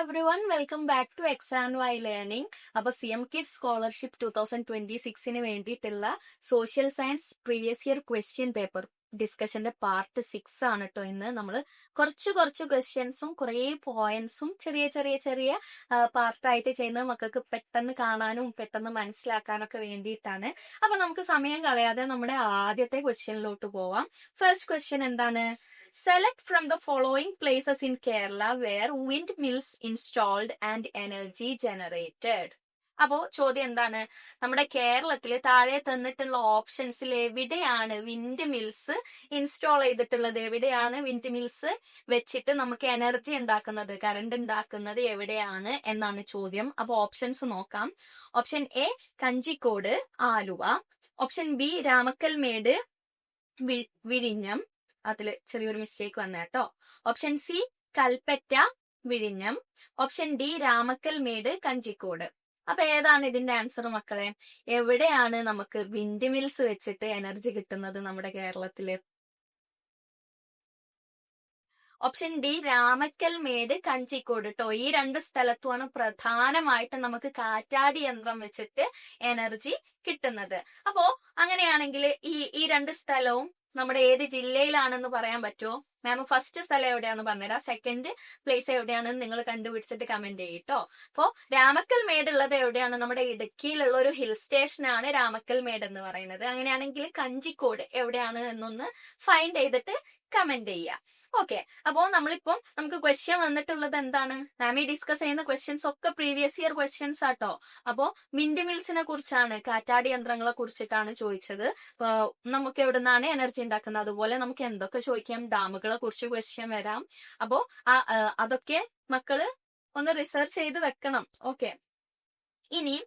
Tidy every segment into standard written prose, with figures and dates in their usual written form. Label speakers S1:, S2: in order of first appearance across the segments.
S1: Everyone, welcome back to exam Y learning. അപ്പൊ CM kids scholarship 2026 വേണ്ടിയിട്ടുള്ള social science previous year question paper ഡിസ്കഷന്റെ part 6 ആണ് കേട്ടോ. ഇന്ന് നമ്മൾ കുറച്ച് ക്വസ്റ്റ്യൻസും കുറേ പോയിന്റ്സും ചെറിയ പാർട്ടായിട്ട് ചെയ്യുന്നത് മക്കൾക്ക് പെട്ടെന്ന് കാണാനും പെട്ടെന്ന് മനസ്സിലാക്കാനൊക്കെ വേണ്ടിയിട്ടാണ്. അപ്പൊ നമുക്ക് സമയം കളയാതെ നമ്മുടെ ആദ്യത്തെ ക്വസ്റ്റ്യനിലോട്ട് പോവാം. ഫസ്റ്റ് ക്വസ്റ്റ്യൻ എന്താണ്? Select from the following places in Kerala where windmills installed and energy generated. അപ്പോ ചോദ്യം എന്താണ്? നമ്മുടെ കേരളത്തില് താഴെ തന്നിട്ടുള്ള ഓപ്ഷൻസിൽ എവിടെയാണ് വിൻഡ് മിൽസ് ഇൻസ്റ്റാൾ ചെയ്തിട്ടുള്ളത്? എവിടെയാണ് വിൻഡ് മിൽസ് വെച്ചിട്ട് നമുക്ക് എനർജി ഉണ്ടാക്കുന്നത്, കറണ്ട് ഉണ്ടാക്കുന്നത് എവിടെയാണ് എന്നാണ് ചോദ്യം. അപ്പൊ ഓപ്ഷൻസ് നോക്കാം. Option A Kanjikode, Aluva. Option B Ramakkalmedu, വിഴിഞ്ഞം. അതിൽ ചെറിയൊരു മിസ്റ്റേക്ക് വന്ന കേട്ടോ. ഓപ്ഷൻ സി കൽപ്പറ്റ, വിഴിഞ്ഞം. Option D Ramakkalmedu, Kanjikode. അപ്പൊ ഏതാണ് ഇതിന്റെ ആൻസർ മക്കളെ? എവിടെയാണ് നമുക്ക് വിൻഡ് മിൽസ് വെച്ചിട്ട് എനർജി കിട്ടുന്നത് നമ്മുടെ കേരളത്തില്? ഓപ്ഷൻ ഡി രാമക്കൽമേട്, കഞ്ചിക്കോട് കേട്ടോ. ഈ രണ്ട് സ്ഥലത്തുമാണ് പ്രധാനമായിട്ട് നമുക്ക് കാറ്റാടി യന്ത്രം വെച്ചിട്ട് എനർജി കിട്ടുന്നത്. അപ്പോ അങ്ങനെയാണെങ്കിൽ ഈ രണ്ട് സ്ഥലവും നമ്മുടെ ഏത് ജില്ലയിലാണെന്ന് പറയാൻ പറ്റുമോ? മാം ഫസ്റ്റ് സ്ഥലം എവിടെയാണെന്ന് പറഞ്ഞുതരാം, സെക്കൻഡ് പ്ലേസ് എവിടെയാണെന്ന് നിങ്ങൾ കണ്ടുപിടിച്ചിട്ട് കമന്റ് ചെയ്യട്ടോ. അപ്പോ രാമക്കൽമേട് ഉള്ളത് എവിടെയാണ്? നമ്മുടെ ഇടുക്കിയിലുള്ള ഒരു ഹിൽ സ്റ്റേഷനാണ് രാമക്കൽമേട് എന്ന് പറയുന്നത്. അങ്ങനെയാണെങ്കിൽ കഞ്ചിക്കോട് എവിടെയാണ് എന്നൊന്ന് ഫൈൻഡ് ചെയ്തിട്ട് കമന്റ് ചെയ്യുക. ഓക്കെ, അപ്പോ നമ്മളിപ്പം നമുക്ക് ക്വസ്റ്റ്യൻ വന്നിട്ടുള്ളത് എന്താണ്? മാം ഈ ഡിസ്കസ് ചെയ്യുന്ന ക്വസ്റ്റ്യൻസ് ഒക്കെ പ്രീവിയസ് ഇയർ ക്വസ്റ്റ്യൻസ് ആട്ടോ. അപ്പോ വിൻഡ് മിൽസിനെ കുറിച്ചാണ്, കാറ്റാടി യന്ത്രങ്ങളെ കുറിച്ചിട്ടാണ് ചോദിച്ചത്. നമുക്ക് എവിടെ നിന്നാണ് എനർജി ഉണ്ടാക്കുന്നത്, അതുപോലെ നമുക്ക് എന്തൊക്കെ ചോദിക്കാം, ഡാമുകളെ കുറിച്ച് ക്വസ്റ്റ്യൻ വരാം. അപ്പോ അതൊക്കെ മക്കള് ഒന്ന് റിസർച്ച് ചെയ്ത് വെക്കണം. ഓക്കെ, ഇനി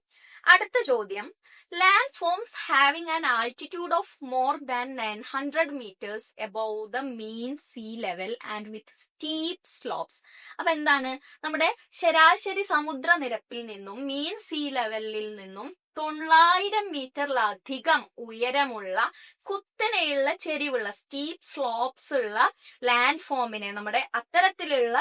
S1: അടുത്ത ചോദ്യം. Land forms having an altitude of more than 900 meters above the mean sea level and with steep slopes. അപ്പൊ എന്താണ്? നമ്മുടെ ശരാശരി സമുദ്രനിരപ്പിൽ നിന്നും മീൻ സീ ലെവലിൽ നിന്നും 900 മീറ്ററിലധികം ഉയരമുള്ള കുത്തനെയുള്ള ചെരിവുള്ള സ്റ്റീപ്പ് സ്ലോപ്സ് ഉള്ള ലാൻഡ് ഫോമിനെ, നമ്മുടെ അത്തരത്തിലുള്ള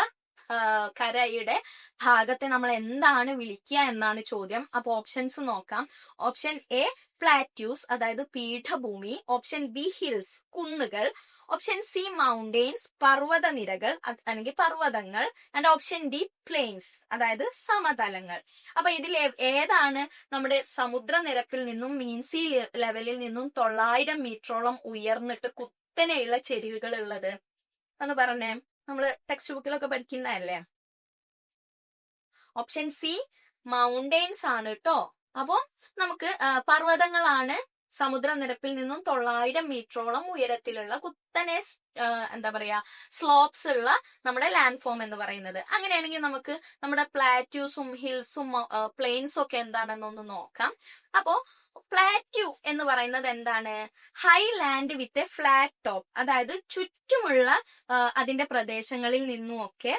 S1: കരയുടെ ഭാഗത്തെ നമ്മൾ എന്താണ് വിളിക്കുക എന്നാണ് ചോദ്യം. അപ്പൊ ഓപ്ഷൻസ് നോക്കാം. ഓപ്ഷൻ എ പ്ലാറ്റ്യൂസ്, അതായത് പീഠഭൂമി. ഓപ്ഷൻ ബി ഹിൽസ്, കുന്നുകൾ. ഓപ്ഷൻ സി മൗണ്ടെയിൻസ്, പർവ്വതനിരകൾ അല്ലെങ്കിൽ പർവ്വതങ്ങൾ. ആൻഡ് ഓപ്ഷൻ ഡി പ്ലെയിൻസ്, അതായത് സമതലങ്ങൾ. അപ്പൊ ഇതിൽ ഏതാണ് നമ്മുടെ സമുദ്രനിരപ്പിൽ നിന്നും മീൻ സീ ലെവലിൽ നിന്നും 900 മീറ്ററോളം ഉയർന്നിട്ട് കുത്തനെയുള്ള ചെരിവുകൾ ഉള്ളത് എന്ന് പറഞ്ഞേ. നമ്മള് ടെക്സ്റ്റ് ബുക്കിലൊക്കെ പഠിക്കുന്നതല്ലേ. ഓപ്ഷൻ സി മൗണ്ടെയിൻസ് ആണ് കേട്ടോ. അപ്പോ നമുക്ക് പർവ്വതങ്ങളാണ് സമുദ്രനിരപ്പിൽ നിന്നും 900 മീറ്ററോളം ഉയരത്തിലുള്ള കുത്തനെ എന്താ പറയാ സ്ലോപ്സ് ഉള്ള നമ്മുടെ ലാൻഡ് ഫോം എന്ന് പറയുന്നത്. അങ്ങനെയാണെങ്കിൽ നമുക്ക് നമ്മുടെ പ്ലാറ്റ്യൂസും ഹിൽസും പ്ലെയിൻസും ഒക്കെ എന്താണെന്നൊന്ന് നോക്കാം. അപ്പോ പ്ലാറ്റ്യൂ എന്ന് പറയുന്നത് എന്താണ്? High land with a flat top, അതായത് ചുറ്റുമുള്ള അതിന്റെ പ്രദേശങ്ങളിൽ നിന്നുമൊക്കെ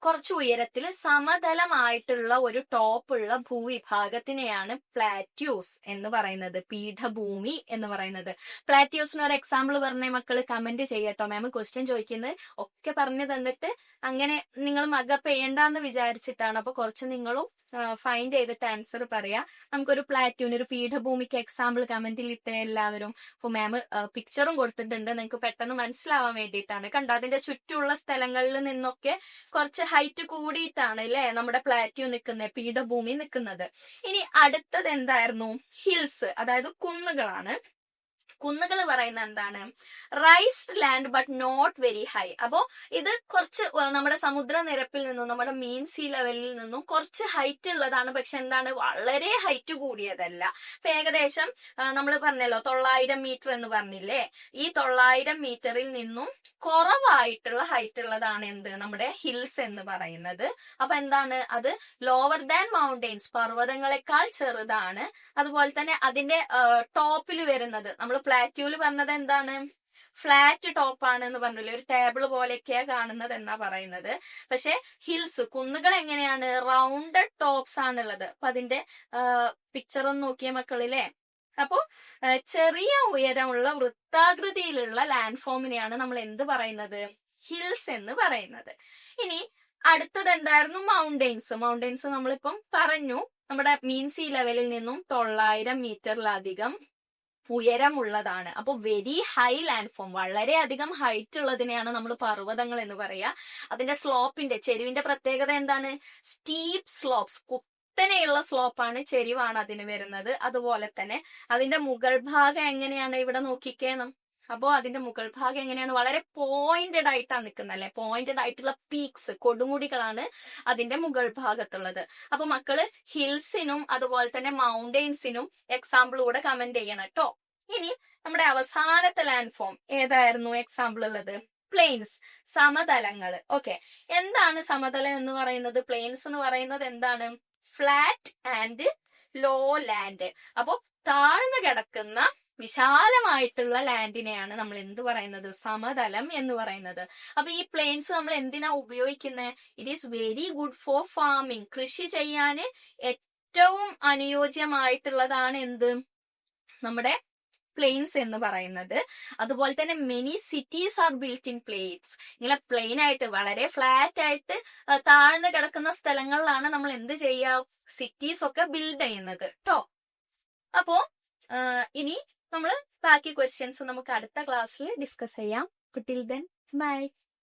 S1: കുറച്ച് ഉയരത്തിൽ സമതലമായിട്ടുള്ള ഒരു ടോപ്പുള്ള ഭൂവിഭാഗത്തിനെയാണ് പ്ലാറ്റ്യൂസ് എന്ന് പറയുന്നത്, പീഠഭൂമി എന്ന് പറയുന്നത്. പ്ലാറ്റ്യൂസിന് ഒരു എക്സാമ്പിൾ പറഞ്ഞ മക്കള് കമന്റ് ചെയ്യട്ടോ. മാം ക്വസ്റ്റ്യൻ ചോദിക്കുന്നത് ഒക്കെ പറഞ്ഞു തന്നിട്ട് അങ്ങനെ നിങ്ങൾ മഗപ്പ് ചെയ്യണ്ടെന്ന് വിചാരിച്ചിട്ടാണ്. അപ്പൊ കുറച്ച് നിങ്ങളും ഫൈൻഡ് ചെയ്തിട്ട് ആൻസർ പറയാ. നമുക്കൊരു പ്ലാറ്റ്യൂന്, ഒരു പീഠഭൂമിക്ക് എക്സാമ്പിൾ കമന്റിൽ ഇട്ടേ എല്ലാവരും. അപ്പൊ മാം പിക്ചറും കൊടുത്തിട്ടുണ്ട്, നിങ്ങൾക്ക് പെട്ടെന്ന് മനസ്സിലാവാൻ വേണ്ടിയിട്ടാണ്. കണ്ടോ, അതിന്റെ ചുറ്റുമുള്ള സ്ഥലങ്ങളിൽ നിന്നൊക്കെ കുറച്ച് ഹൈറ്റ് കൂടിയിട്ടാണ് അല്ലെ നമ്മുടെ പ്ലാറ്റ്യൂ നിൽക്കുന്നത്, പീഠഭൂമി നിൽക്കുന്നത്. ഇനി അടുത്തത് എന്തായിരുന്നു? ഹിൽസ്, അതായത് കുന്നുകളാണ്. കുന്നുകൾ പറയുന്നത് എന്താണ്? Raised land but not very high. അപ്പോ ഇത് കുറച്ച് നമ്മുടെ സമുദ്രനിരപ്പിൽ നിന്നും നമ്മുടെ മീൻ സീ ലെവലിൽ നിന്നും കുറച്ച് ഹൈറ്റ് ഉള്ളതാണ്, പക്ഷെ എന്താണ്, വളരെ ഹൈറ്റ് കൂടിയതല്ല. അപ്പൊ ഏകദേശം നമ്മൾ പറഞ്ഞല്ലോ 900 മീറ്റർ എന്ന് പറഞ്ഞില്ലേ, ഈ 900 മീറ്ററിൽ നിന്നും കുറവായിട്ടുള്ള ഹൈറ്റ് ഉള്ളതാണ് എന്ത്, നമ്മുടെ ഹിൽസ് എന്ന് പറയുന്നത്. അപ്പൊ എന്താണ് അത്? ലോവർ ദാൻ മൗണ്ടെയിൻസ്, പർവ്വതങ്ങളെക്കാൾ ചെറുതാണ്. അതുപോലെ തന്നെ അതിന്റെ ടോപ്പിൽ വരുന്നത്, നമ്മൾ പ്ലാറ്റ്യൂല് പറഞ്ഞത് എന്താണ്? ഫ്ലാറ്റ് ടോപ്പ് ആണ് എന്ന് പറഞ്ഞില്ലേ, ഒരു ടേബിൾ പോലെയൊക്കെയാ കാണുന്നത് എന്നാ പറയുന്നത്. പക്ഷെ ഹിൽസ്, കുന്നുകൾ എങ്ങനെയാണ്? റൗണ്ടഡ് ടോപ്സ് ആണുള്ളത്. അപ്പൊ അതിന്റെ പിക്ചർ ഒന്ന് നോക്കിയ മക്കളില്ലേ. അപ്പോ ചെറിയ ഉയരമുള്ള വൃത്താകൃതിയിലുള്ള ലാൻഡ് ഫോമിനെയാണ് നമ്മൾ എന്ത് പറയുന്നത്? ഹിൽസ് എന്ന് പറയുന്നത്. ഇനി അടുത്തത് എന്തായിരുന്നു? മൗണ്ടെയ്ൻസ് നമ്മളിപ്പം പറഞ്ഞു. നമ്മുടെ മീൻ സീ ലെവലിൽ നിന്നും 900 മീറ്ററിലധികം ഉയരമുള്ളതാണ്. അപ്പൊ വെരി ഹൈ ലാൻഡ് ഫോം, വളരെയധികം ഹൈറ്റ് ഉള്ളതിനെയാണ് നമ്മൾ പർവ്വതങ്ങൾ എന്ന് പറയാ. അതിന്റെ സ്ലോപ്പിന്റെ, ചെരിവിന്റെ പ്രത്യേകത എന്താണ്? സ്റ്റീപ്പ് സ്ലോപ്സ്, കുത്തനെയുള്ള സ്ലോപ്പാണ്, ചെരിവാണ് അതിന് വരുന്നത്. അതുപോലെ തന്നെ അതിന്റെ മുകൾ ഭാഗം എങ്ങനെയാണ്? ഇവിടെ നോക്കിക്കേ. അപ്പോ അതിന്റെ മുകൾ ഭാഗം എങ്ങനെയാണ്? വളരെ പോയിന്റഡ് ആയിട്ടാണ് നിൽക്കുന്നത് അല്ലെ. പോയിന്റഡ് ആയിട്ടുള്ള പീക്സ്, കൊടുമുടികളാണ് അതിന്റെ മുകൾ ഭാഗത്തുള്ളത്. അപ്പൊ മക്കള് ഹിൽസിനും അതുപോലെ തന്നെ മൗണ്ടെയ്ൻസിനും എക്സാമ്പിൾ കൂടെ കമന്റ് ചെയ്യണം കേട്ടോ. ഇനി നമ്മുടെ അവസാനത്തെ ലാൻഡ് ഫോം ഏതായിരുന്നു എക്സാമ്പിൾ ഉള്ളത്? പ്ലെയിൻസ്, സമതലങ്ങള്. ഓക്കെ, എന്താണ് സമതലം എന്ന് പറയുന്നത്? പ്ലെയിൻസ് എന്ന് പറയുന്നത് എന്താണ്? Flat and low land. അപ്പൊ താഴ്ന്നു കിടക്കുന്ന വിശാലമായിട്ടുള്ള ലാൻഡിനെയാണ് നമ്മൾ എന്ത് പറയുന്നത്? സമതലം എന്ന് പറയുന്നത്. അപ്പൊ ഈ പ്ലെയിൻസ് നമ്മൾ എന്തിനാ ഉപയോഗിക്കുന്നത്? It is very good for farming. കൃഷി ചെയ്യാന് ഏറ്റവും അനുയോജ്യമായിട്ടുള്ളതാണ് എന്ത്? നമ്മുടെ പ്ലെയിൻസ് എന്ന് പറയുന്നത്. അതുപോലെ തന്നെ many cities are built in plains. ഇങ്ങനെ പ്ലെയിൻ ആയിട്ട്, വളരെ ഫ്ലാറ്റ് ആയിട്ട് താഴ്ന്നു കിടക്കുന്ന സ്ഥലങ്ങളിലാണ് നമ്മൾ എന്ത് ചെയ്യുക? സിറ്റീസ് ഒക്കെ ബിൽഡ് ചെയ്യുന്നത് കേട്ടോ. അപ്പോ ഇനി നമ്മൾ ബാക്കി ക്വസ്റ്റ്യൻസ് നമുക്ക് അടുത്ത ക്ലാസ്സിൽ ഡിസ്കസ് ചെയ്യാം. Till then bye.